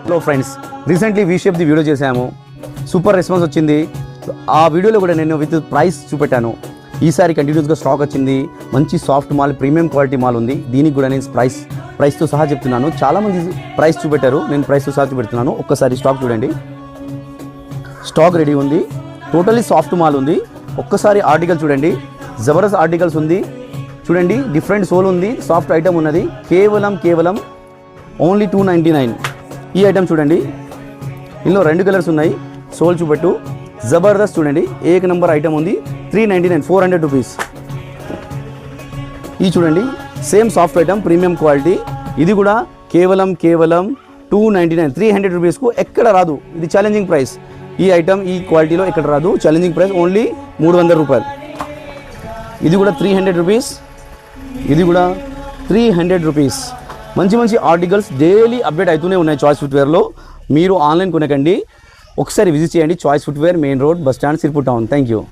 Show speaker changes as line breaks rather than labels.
Hello friends, recently V shape the video చేశాము. Super response వచ్చింది. ఆ వీడియోలో కూడా నేను విత్ ప్రైస్ చూపెట్టాను. ఈసారి కంటిన్యూస్గా స్టాక్ వచ్చింది. మంచి soft mall, premium quality mall ఉంది. దీనికి కూడా నేను ప్రైస్తో సహా చెప్తున్నాను. చాలామంది ప్రైస్ చూపెట్టారు, నేను ప్రైస్తో సహా చూపెడుతున్నాను. ఒక్కసారి స్టాక్ చూడండి. స్టాక్ రెడీ ఉంది. టోటల్లీ సాఫ్ట్ మాల్ ఉంది. ఒక్కసారి ఆర్టికల్ చూడండి, జబర్దస్త్ ఆర్టికల్స్ ఉంది. చూడండి, డిఫరెంట్ సోల్ ఉంది, సాఫ్ట్ ఐటమ్ ఉన్నది. కేవలం ఓన్లీ 299. ఈ ఐటమ్ చూడండి, ఇందులో 2 కలర్స్ ఉన్నాయి. సోల్ చూపెట్టు, జబర్దస్త్ చూడండి, ఏక నంబర్ ఐటమ్ ఉంది. 399, 400 రూపీస్. ఇది చూడండి, same soft item, premium quality. ఇది కూడా కేవలం 299, 300 రూపీస్కు ఎక్కడ రాదు. ఇది ఛాలెంజింగ్ ప్రైస్. ఈ ఐటమ్ ఈ క్వాలిటీలో ఎక్కడ రాదు. ఛాలెంజింగ్ ప్రైస్ ఓన్లీ 300 రూపాయలు. ఇది కూడా 300 రూపీస్. ఇది కూడా 300 రూపీస్. మంచి ఆర్టికల్స్ డైలీ అప్డేట్ అవుతూనే ఉన్నాయి చాయిస్ ఫుట్వేర్లో. మీరు ఆన్లైన్ కొనకండి, ఒకసారి విజిట్ చేయండి. Choice footwear, main road, bus stand, Sirpur town. Thank you.